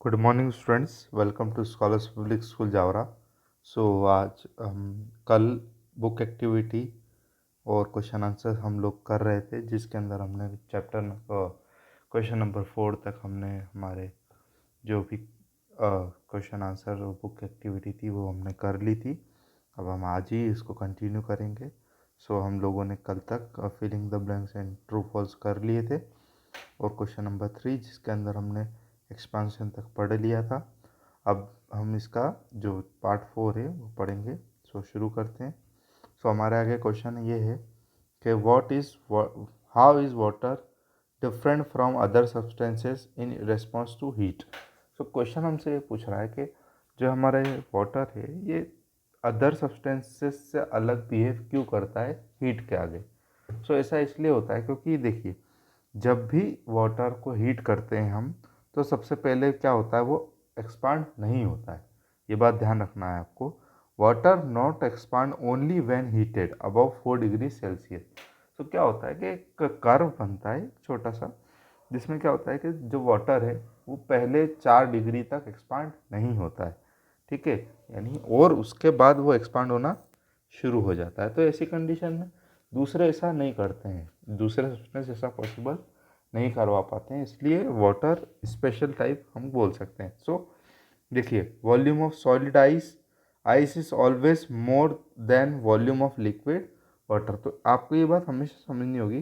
Good morning students, welcome to Scholars Public School Jaora. आज हम कल बुक एक्टिविटी और क्वेश्चन आंसर हम लोग कर रहे थे, जिसके अंदर हमने चैप्टर क्वेश्चन नंबर 4 तक हमने हमारे जो भी क्वेश्चन आंसर और बुक एक्टिविटी थी वो हमने कर ली थी। अब हम आज ही इसको कंटिन्यू करेंगे। हम लोगों ने कल तक filling the blanks and true false कर लिए थे, और क्वेश्चन नंबर 3 जिसके अंदर हमने एक्सपांशन तक पढ़ लिया था। अब हम इसका जो पार्ट 4 है वो पढ़ेंगे। शुरू करते हैं। हमारे आगे क्वेश्चन ये है कि how is water different from other substances in response to heat. Question हमसे ये पूछ रहा है कि जो हमारे वाटर है ये अदर सब्सटेंसेस से अलग बिहेव क्यों करता है हीट के आगे। ऐसा इसलिए होता है क्योंकि देखिए, जब भी वाटर को हीट करते हैं हम, तो सबसे पहले क्या होता है, वो एक्सपांड नहीं होता है। ये बात ध्यान रखना है आपको। Water not expand only when heated above 4 degree Celsius. क्या होता है कि एक कर्व बनता है छोटा सा, जिसमें क्या होता है कि जो वाटर है वो पहले 4 डिग्री तक एक्सपांड नहीं होता है, ठीक है, यानी, और उसके बाद वो एक्सपांड होना शुरू हो जाता है। तो ऐसी कंडीशन में दूसरे ऐसा नहीं करते हैं, दूसरे सब्सटेंस ऐसा पॉसिबल नहीं करवा पाते हैं, इसलिए वाटर स्पेशल टाइप हम बोल सकते हैं। देखिए, volume of solid ice, ice is always more than volume of liquid water. तो आपको ये बात हमेशा समझनी होगी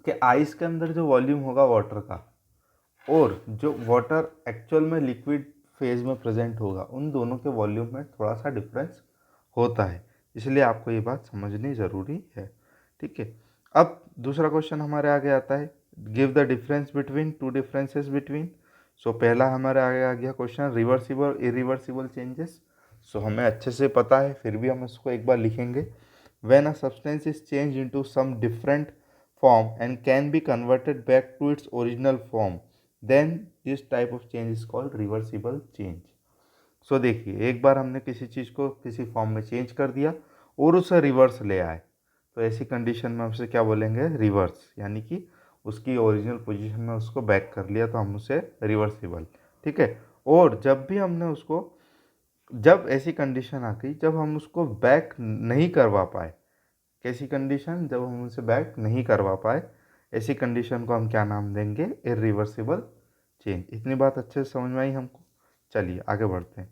कि आइस के अंदर जो वॉल्यूम होगा वाटर का, और जो वाटर एक्चुअल में लिक्विड फेज में प्रेजेंट होगा, उन दोनों के वॉल्यूम में थोड़ा सा डिफरेंस होता है, इसलिए आपको ये बात समझनी ज़रूरी है, ठीक है। अब दूसरा क्वेश्चन हमारे आगे आता है, give the difference between two differences between. पहला हमारे आगे आ गया क्वेश्चन, रिवर्सिबल इरिवर्सिबल चेंजेस। हमें अच्छे से पता है, फिर भी हम इसको एक बार लिखेंगे। When a substance is change into some different form and can be converted back to its original form, then this type of change is called reversible change. देखिए, एक बार हमने किसी चीज़ को किसी फॉर्म में चेंज कर दिया और उसे रिवर्स ले आए, तो ऐसी कंडीशन में हम उसे क्या बोलेंगे, रिवर्स, यानी कि उसकी ओरिजिनल पोजीशन में उसको बैक कर लिया तो हम उसे रिवर्सिबल, ठीक है। और जब भी हमने उसको, जब ऐसी कंडीशन आ गई जब हम उसको बैक नहीं करवा पाए, कैसी कंडीशन, जब हम उसे बैक नहीं करवा पाए, ऐसी कंडीशन को हम क्या नाम देंगे, इरिवर्सिबल चेंज। इतनी बात अच्छे से समझ में आई हमको। चलिए आगे बढ़ते हैं।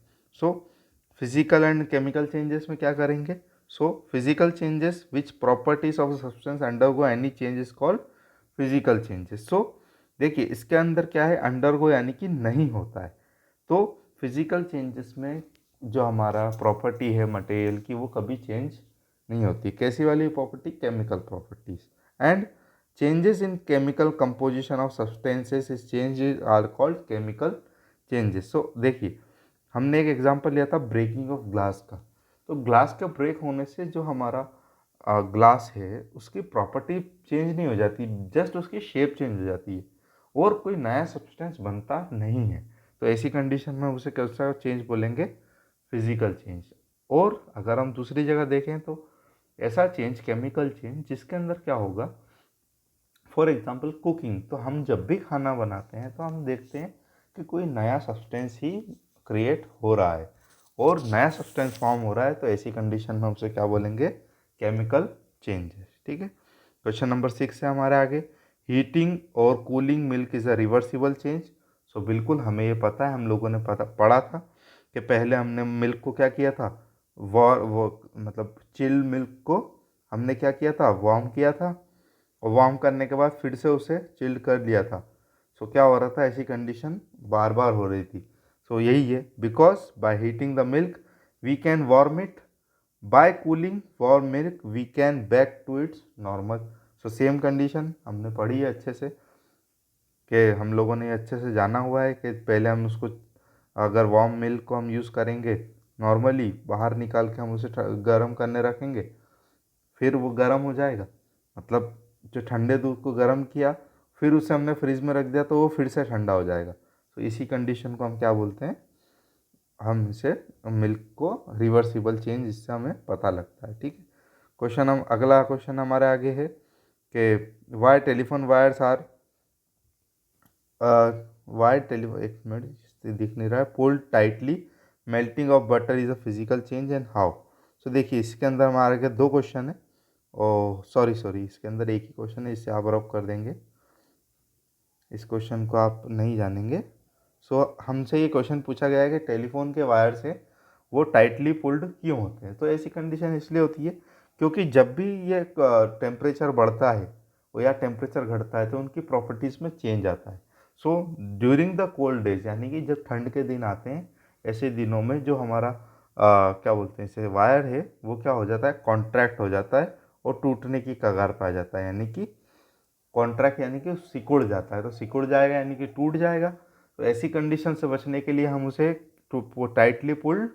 फिजिकल एंड केमिकल चेंजेस में क्या करेंगे। Physical changes which properties of substance undergo any change is called physical changes. देखिए, इसके अंदर क्या है, अंडरगो यानी कि नहीं होता है। तो फिजिकल चेंजेस में जो हमारा प्रॉपर्टी है मटेरियल की, वो कभी चेंज नहीं होती। कैसी वाली property, chemical properties. And changes in chemical composition of substances is changes are called chemical changes. देखिए, हमने एक एग्जांपल लिया था ब्रेकिंग ऑफ ग्लास का। तो ग्लास के ब्रेक होने से जो हमारा ग्लास है उसकी प्रॉपर्टी चेंज नहीं हो जाती, जस्ट उसकी शेप चेंज हो जाती है, और कोई नया सब्सटेंस बनता नहीं है। तो ऐसी कंडीशन में उसे कैसा चेंज बोलेंगे, फिजिकल चेंज। और अगर हम दूसरी जगह देखें तो ऐसा चेंज, केमिकल चेंज, जिसके अंदर क्या होगा, फॉर एग्जांपल कुकिंग। तो हम जब भी खाना बनाते हैं तो हम देखते हैं कि कोई नया सब्सटेंस ही क्रिएट हो रहा है और नया सब्सटेंस फॉर्म हो रहा है, तो ऐसी कंडीशन में हम उसे क्या बोलेंगे, केमिकल चेंजेस, ठीक है। क्वेश्चन नंबर 6 है हमारे आगे, हीटिंग और cooling milk is a reversible change. बिल्कुल हमें ये पता है, हम लोगों ने पढ़ा था कि पहले हमने मिल्क को क्या किया था, वो मतलब चिल मिल्क को हमने क्या किया था, वार्म किया था, और वार्म करने के बाद फिर से उसे चिल्ड कर लिया था। क्या हो रहा था, ऐसी कंडीशन बार बार हो रही थी। यही है, because by heating the milk we can warm it, by cooling warm milk we can back to its normal. Same condition हमने पढ़ी है अच्छे से, कि हम लोगों ने अच्छे से जाना हुआ है कि पहले हम उसको, अगर वार्म मिल्क को हम यूज़ करेंगे नॉर्मली, बाहर निकाल के हम उसे गर्म करने रखेंगे, फिर वो गर्म हो जाएगा, मतलब जो ठंडे दूध को गर्म किया फिर उसे हमने फ्रिज में रख दिया तो वो फिर से ठंडा हो जाएगा। इसी कंडीशन को हम क्या बोलते हैं, हम इसे मिल्क को रिवर्सिबल चेंज, इससे हमें पता लगता है, ठीक है। अगला क्वेश्चन हमारे आगे है कि why telephone wires are why telephone, एक मिनट दिख नहीं रहा है, pulled tightly, melting of butter is a physical change and how. So देखिए इसके अंदर हमारे के दो क्वेश्चन है, और सॉरी इसके अंदर एक ही क्वेश्चन है, इससे आप रब कर देंगे, इस क्वेश्चन को आप नहीं जानेंगे। सो हमसे ये क्वेश्चन पूछा गया है कि टेलीफोन के वायर से वो टाइटली पुल्ड क्यों होते हैं। तो ऐसी कंडीशन इसलिए होती है क्योंकि जब भी ये टेम्परेचर बढ़ता है और या टेम्परेचर घटता है तो उनकी प्रॉपर्टीज़ में चेंज आता है। So during the cold days, यानी कि जब ठंड के दिन आते हैं, ऐसे दिनों में जो हमारा क्या बोलते हैं इसे वायर है, वो क्या हो जाता है, कॉन्ट्रैक्ट हो जाता है और टूटने की कगार पर आ जाता है। यानी कि कॉन्ट्रैक्ट यानी कि सिकुड़ जाता है, तो सिकुड़ जाएगा यानी कि टूट जाएगा। तो ऐसी कंडीशन से बचने के लिए हम उसे टाइटली पुल्ड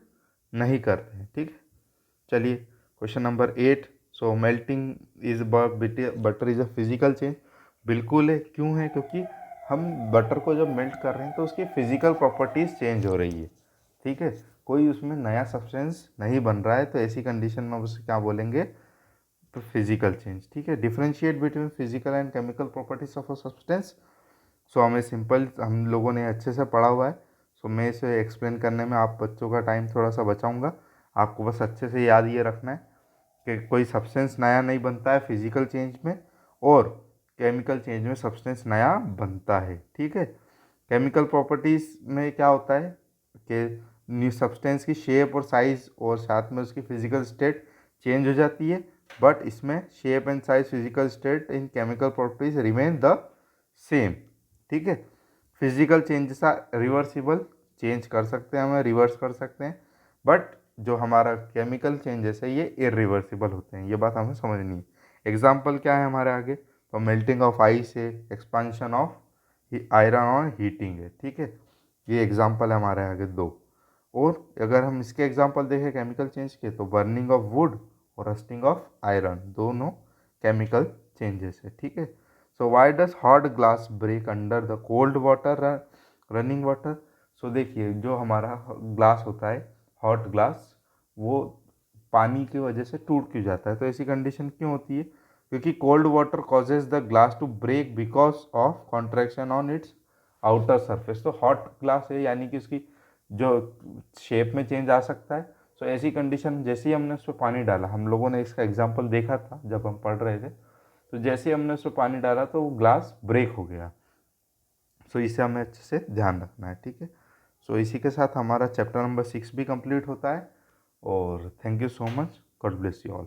नहीं करते हैं। ठीक है, चलिए question number 8। So melting is butter is a physical change. बिल्कुल है, क्यों है, क्योंकि हम बटर को जब मेल्ट कर रहे हैं तो उसकी फिजिकल प्रॉपर्टीज चेंज हो रही है। ठीक है, कोई उसमें नया सब्सटेंस नहीं बन रहा है, तो ऐसी कंडीशन में उसे क्या बोलेंगे, तो फिजिकल चेंज। ठीक है, differentiate between physical and chemical properties of a substance. So हमें सिंपल, हम लोगों ने अच्छे से पढ़ा हुआ है। सो मैं इसे एक्सप्लेन करने में आप बच्चों का टाइम थोड़ा सा बचाऊंगा। आपको बस अच्छे से याद ये रखना है कि कोई सब्सटेंस नया नहीं बनता है फिजिकल चेंज में, और केमिकल चेंज में सब्सटेंस नया बनता है। ठीक है, केमिकल प्रॉपर्टीज़ में क्या होता है कि न्यू सब्सटेंस की शेप और साइज़ और साथ में उसकी फिजिकल स्टेट चेंज हो जाती है, बट इसमें shape and size physical state in chemical properties remain the same. ठीक है, physical changes are reversible, change कर सकते हैं, हमें रिवर्स कर सकते हैं, बट जो हमारा केमिकल चेंजेस है ये इरिवर्सिबल होते हैं। ये बात हमें समझनी है। एग्जाम्पल क्या है हमारे आगे, तो मेल्टिंग ऑफ आइस है, एक्सपांशन ऑफ आयरन और हीटिंग है। ठीक है, ये एग्जाम्पल है हमारे आगे दो। और अगर हम इसके एग्जाम्पल देखें केमिकल चेंज के, तो बर्निंग ऑफ वुड और रस्टिंग ऑफ आयरन, दोनों केमिकल चेंजेस है। ठीक है, so why does hot glass break under the cold water running water. So देखिए जो हमारा ग्लास होता है, हॉट ग्लास, वो पानी की वजह से टूट क्यों जाता है, तो ऐसी कंडीशन क्यों होती है, क्योंकि cold water causes the glass to break because of contraction on its outer surface. तो हॉट ग्लास है यानी कि उसकी जो शेप में चेंज आ सकता है। सो ऐसी कंडीशन, जैसे ही हमने उस पर पानी डाला, हम लोगों ने इसका एग्जाम्पल देखा था जब हम पढ़ रहे थे, तो जैसे ही हमने उस पर पानी डाला तो वो ग्लास ब्रेक हो गया। सो इसे हमें अच्छे से ध्यान रखना है। ठीक है, सो इसी के साथ हमारा चैप्टर नंबर 6 भी कंप्लीट होता है। और thank you so much, God bless you all.